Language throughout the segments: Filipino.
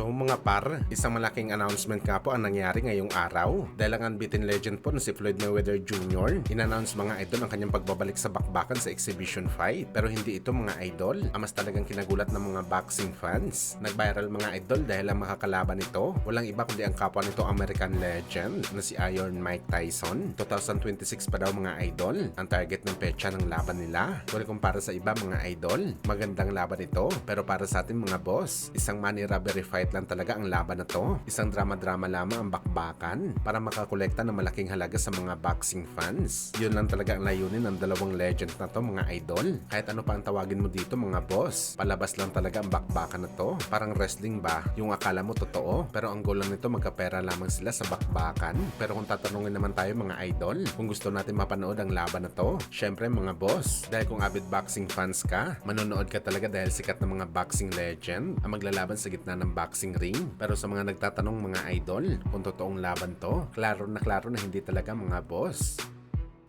So mga par, isang malaking announcement nga po ang nangyari ngayong araw dahil ang unbeaten legend po na si Floyd Mayweather Jr. in-announce mga idol ang kanyang pagbabalik sa bakbakan sa exhibition fight. Pero hindi ito mga idol, ang mas talagang kinagulat ng mga boxing fans. Nag-viral mga idol dahil ang makakalaban nito, walang iba kundi ang kapwa nito American legend na si Iron Mike Tyson. 2026 pa daw mga idol, ang target ng petsa ng laban nila. Well, kumpara sa iba mga idol, magandang laban ito. Pero para sa atin mga boss, isang money robbery fight lang talaga ang laban na to. Isang drama-drama lamang ang bakbakan para makakolekta ng malaking halaga sa mga boxing fans. Yun lang talaga ang layunin ng dalawang legend na to mga idol. Kahit ano pa ang tawagin mo dito mga boss, palabas lang talaga ang bakbakan na to. Parang wrestling ba? Yung akala mo totoo, pero ang goal lang nito magkapera lamang sila sa bakbakan. Pero kung tatanungin naman tayo mga idol, kung gusto natin mapanood ang laban na to, syempre mga boss, dahil kung avid boxing fans ka, manonood ka talaga dahil sikat na mga boxing legend ang maglalaban sa gitna ng boxing ring. Pero sa mga nagtatanong mga idol kung totoong laban to, klaro na hindi talaga mga boss.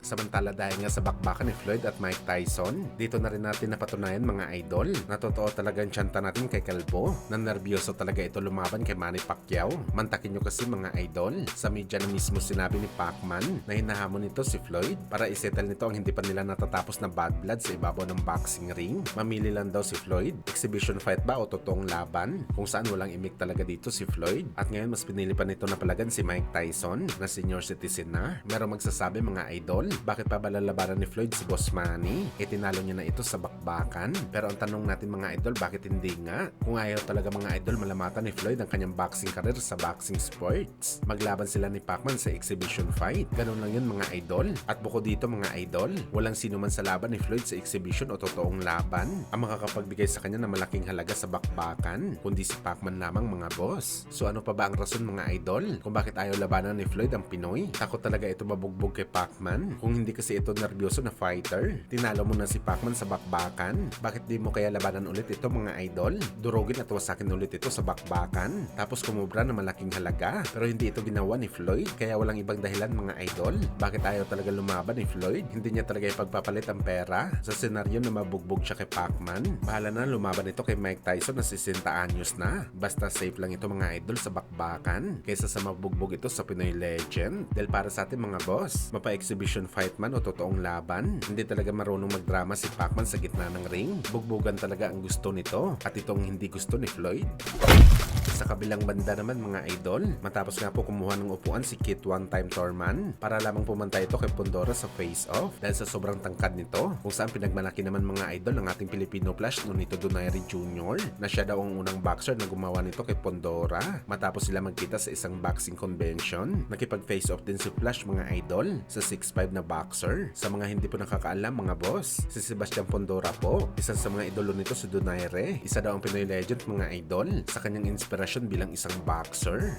Samantala dahil nga sa bakbakan ni Floyd at Mike Tyson, dito na rin natin napatunayan mga idol na totoo talaga ang tiyanta natin kay Kalbo, na nervyoso talaga ito lumaban kay Manny Pacquiao. Mantakin nyo kasi mga idol, sa media na mismo sinabi ni Pacman na hinahamon nito si Floyd para isettle nito ang hindi pa nila natatapos na bad blood sa ibabaw ng boxing ring. Mamili lang daw si Floyd, exhibition fight ba o totoong laban, kung saan walang imik talaga dito si Floyd. At ngayon mas pinili pa nito na palagan si Mike Tyson na senior citizen na. Merong magsasabi mga idol, bakit pa ba lalabanan ni Floyd si Boss Manny? Tinalo niya na ito sa bakbakan. Pero ang tanong natin mga idol, bakit hindi nga? Kung ayaw talaga mga idol malamatan ni Floyd ang kanyang boxing career sa boxing sports, maglaban sila ni Pacman sa exhibition fight. Ganun lang yun mga idol. At bukod dito mga idol, walang sino man sa laban ni Floyd sa exhibition o totoong laban ang makakapagbigay sa kanya ng malaking halaga sa bakbakan, kundi si Pacman lamang mga boss. So ano pa ba ang rason mga idol kung bakit ayaw labanan ni Floyd ang Pinoy? Takot talaga ito mabugbog kay Pacman? Kung hindi kasi ito nervyoso na fighter, tinalo mo na si Pacman sa bakbakan. Bakit di mo kaya labanan ulit ito mga idol? Durugin at wasakin ulit ito sa bakbakan. Tapos kumubra na malaking halaga. Pero hindi ito ginawa ni Floyd, kaya walang ibang dahilan mga idol. Bakit ayaw talaga lumaban ni Floyd? Hindi niya talaga ipagpapalit ang pera sa senaryo na mabugbog siya kay Pacman. Bahala na lumaban ito kay Mike Tyson na 60 anyos na. Basta safe lang ito mga idol sa bakbakan kaysa sa mabugbog ito sa Pinoy legend. Dahil para sa atin mga boss, mapa-exhibition fight man o totoong laban, hindi talaga marunong magdrama si Pacman sa gitna ng ring. Bugbugan talaga ang gusto nito at itong hindi gusto ni Floyd. Sa kabilang banda naman mga idol, matapos nga po kumuha ng upuan si Kit one-time Thurman para lamang pumantay ito kay Pondora sa face-off dahil sa sobrang tangkad nito, kung saan pinagmalaki naman mga idol ng ating Filipino Flash Nonito Donaire Jr. na siya daw ang unang boxer na gumawa nito kay Pondora. Matapos sila magkita sa isang boxing convention, nakipag-face-off din si Flash mga idol sa 6'5 na boxer. Sa mga hindi po nakakaalam mga boss, si Sebastian Pondora po, isa sa mga idolo nito si Donaire. Isa daw ang Pinoy legend mga idol sa kanyang inspirasyon bilang isang boxer.